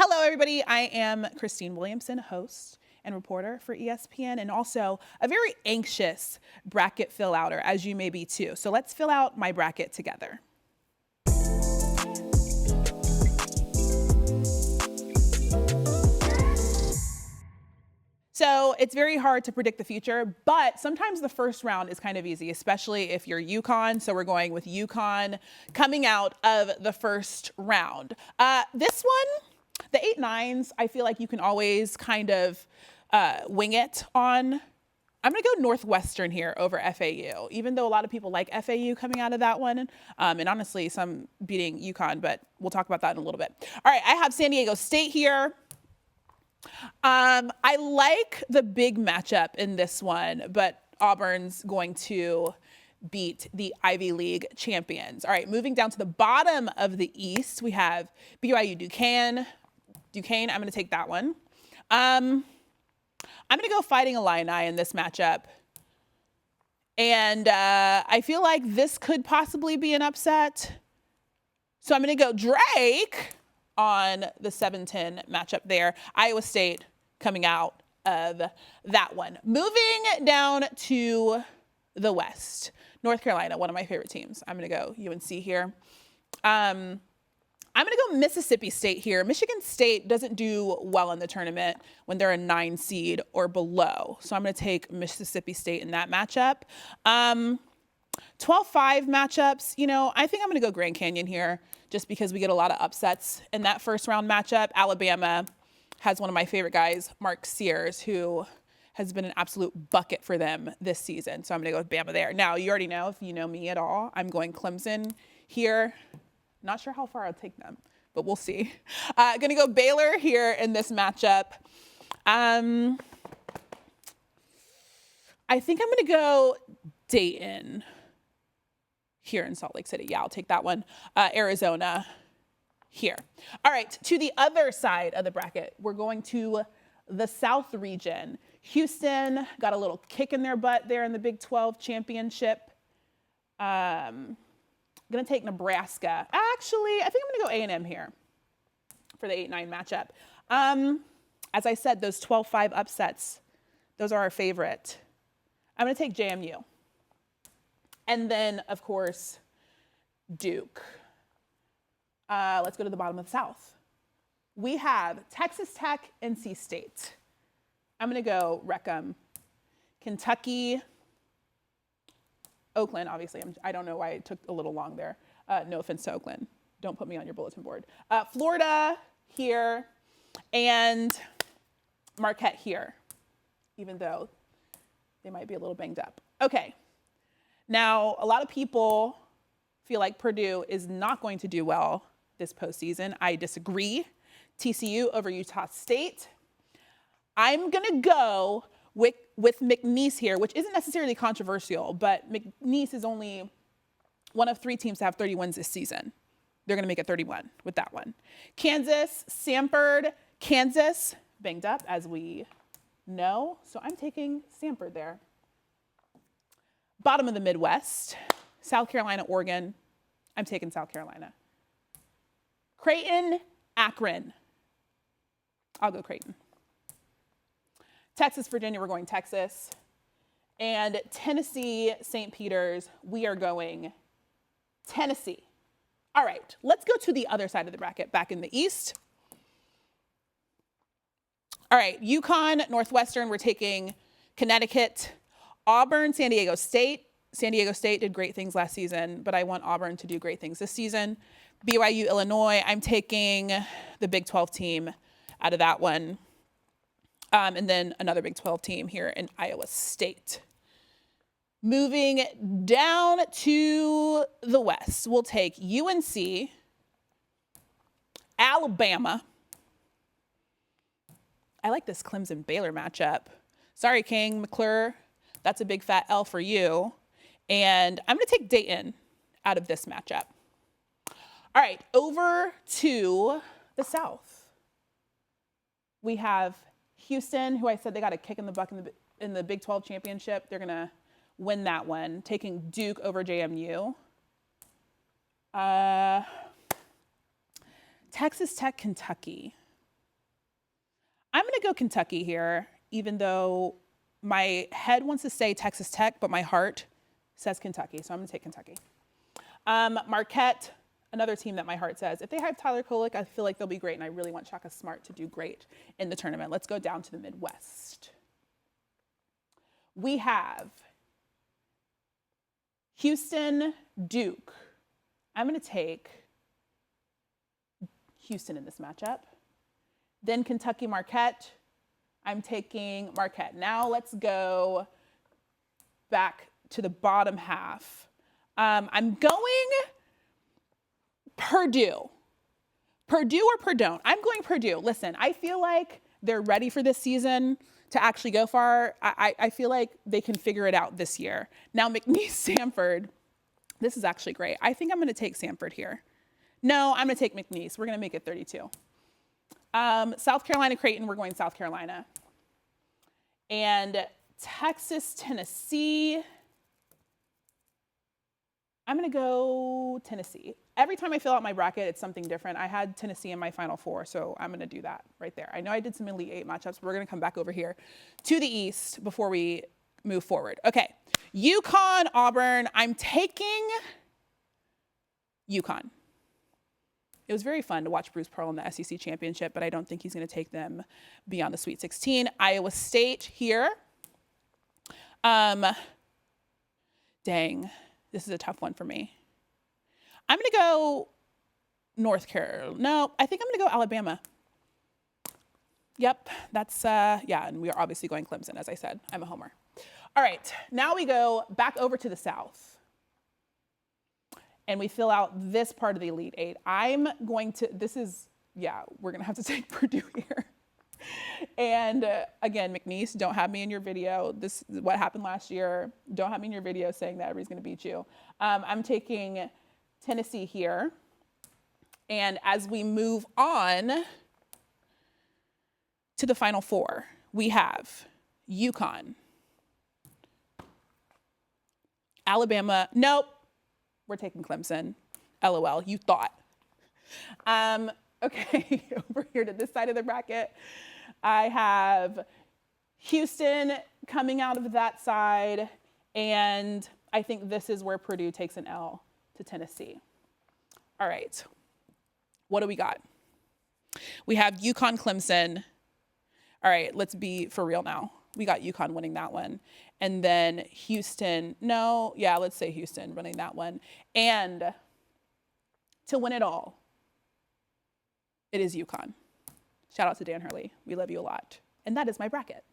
Hello, everybody. I am Christine Williamson, host and reporter for ESPN, and also a very anxious bracket fill-outer, as you may be too. So let's fill out my bracket together. So it's very hard to predict the future, but sometimes the first round is kind of easy, especially if you're UConn. So we're going with UConn coming out of the first round. This one, the 8-9s, I feel like you can always kind of wing it on. I'm going to go Northwestern here over FAU, even though a lot of people like FAU coming out of that one. And honestly, some beating UConn, but we'll talk about that in a little bit. All right, I have San Diego State here. I like the big matchup in this one, but Auburn's going to beat the Ivy League champions. All right, moving down to the bottom of the East, we have BYU Duquesne. I'm going to take that one. I'm going to go Fighting Illini in this matchup. And I feel like this could possibly be an upset. So I'm going to go Drake on the 7-10 matchup there. Iowa State coming out of that one. Moving down to the West. North Carolina, one of my favorite teams. I'm going to go UNC here. I'm going to go Mississippi State here. Michigan State doesn't do well in the tournament when they're a 9 seed or below. So I'm going to take Mississippi State in that matchup. 12-5 matchups, I think I'm going to go Grand Canyon here just because we get a lot of upsets in that first round matchup. Alabama has one of my favorite guys, Mark Sears, who has been an absolute bucket for them this season. So I'm going to go with Bama there. Now, you already know, if you know me at all, I'm going Clemson here. Not sure how far I'll take them, but we'll see. Going to go Baylor here in this matchup. I think I'm going to go Dayton here in Salt Lake City. Yeah, I'll take that one. Arizona here. All right, to the other side of the bracket, we're going to the South region. Houston got a little kick in their butt there in the Big 12 championship. I'm going to take Nebraska. Actually, I think I'm going to go A&M here for the 8-9 matchup. As I said, those 12-5 upsets, those are our favorite. I'm going to take JMU. And then, of course, Duke. Let's go to the bottom of the South. We have Texas Tech, NC State. I'm going to go Wreckham. Kentucky, Oakland, obviously. I don't know why it took a little long there. No offense to Oakland. Don't put me on your bulletin board. Florida here, and Marquette here, even though they might be a little banged up. Okay. Now, a lot of people feel like Purdue is not going to do well this postseason. I disagree. TCU over Utah State. I'm going to go with McNeese here, which isn't necessarily controversial, but McNeese is only one of 3 teams to have 30 wins this season. They're going to make it 31 with that one. Kansas, Samford. Kansas, banged up, as we know. So I'm taking Samford there. Bottom of the Midwest, South Carolina, Oregon. I'm taking South Carolina. Creighton, Akron. I'll go Creighton. Texas, Virginia, we're going Texas. And Tennessee, St. Peter's, we are going Tennessee. All right, let's go to the other side of the bracket, back in the East. All right, UConn, Northwestern, we're taking Connecticut. Auburn, San Diego State. San Diego State did great things last season, but I want Auburn to do great things this season. BYU, Illinois, I'm taking the Big 12 team out of that one. And then another Big 12 team here in Iowa State. Moving down to the West, we'll take UNC, Alabama. I like this Clemson-Baylor matchup. Sorry, King McClure. That's a big fat L for you. And I'm going to take Dayton out of this matchup. All right, over to the South. We have Houston, who I said they got a kick in the butt in the Big 12 championship. They're going to win that one, taking Duke over JMU. Texas Tech, Kentucky. go Kentucky here, even though my head wants to say Texas Tech, but my heart says Kentucky. So I'm going to take Kentucky. Marquette, another team that my heart says, if they have Tyler Kolek, I feel like they'll be great. And I really want Shaka Smart to do great in the tournament. Let's go down to the Midwest. We have Houston, Duke. I'm going to take Houston in this matchup. Then Kentucky, Marquette. I'm taking Marquette. Now let's go back to the bottom half. I'm going Purdue. Purdue or Purdue? I'm going Purdue. Listen, I feel like they're ready for this season to actually go far. I feel like they can figure it out this year. Now, McNeese, Samford. This is actually great. I think I'm going to take Samford here. No, I'm going to take McNeese. We're going to make it 32. South Carolina, Creighton. We're going South Carolina. And Texas, Tennessee. I'm going to go Tennessee. Every time I fill out my bracket, it's something different. I had Tennessee in my Final Four, so I'm going to do that right there. I know I did some Elite Eight matchups, but we're going to come back over here to the East before we move forward. Okay, UConn, Auburn. I'm taking UConn. It was very fun to watch Bruce Pearl in the SEC championship, but I don't think he's going to take them beyond the Sweet 16. Iowa State here. Dang, this is a tough one for me. I'm going to go North Carolina. No, I think I'm going to go Alabama. Yep, that's, yeah, and we are obviously going Clemson, as I said. I'm a homer. All right, now we go back over to the South. And we fill out this part of the Elite Eight. I'm going to, this is, yeah, we're going to have to take Purdue here. And again, McNeese, don't have me in your video. This is what happened last year. Don't have me in your video saying that everybody's going to beat you. I'm taking Tennessee here. And as we move on to the Final Four, we have UConn, Alabama. Nope. We're taking Clemson. LOL, you thought. Okay, over here to this side of the bracket, I have Houston coming out of that side, and I think this is where Purdue takes an L to Tennessee. All right, what do we got? We have UConn, Clemson. All right, let's be for real now. We got UConn winning that one. And then Houston, no, yeah, let's say Houston winning that one. And to win it all, it is UConn. Shout out to Dan Hurley. We love you a lot. And that is my bracket.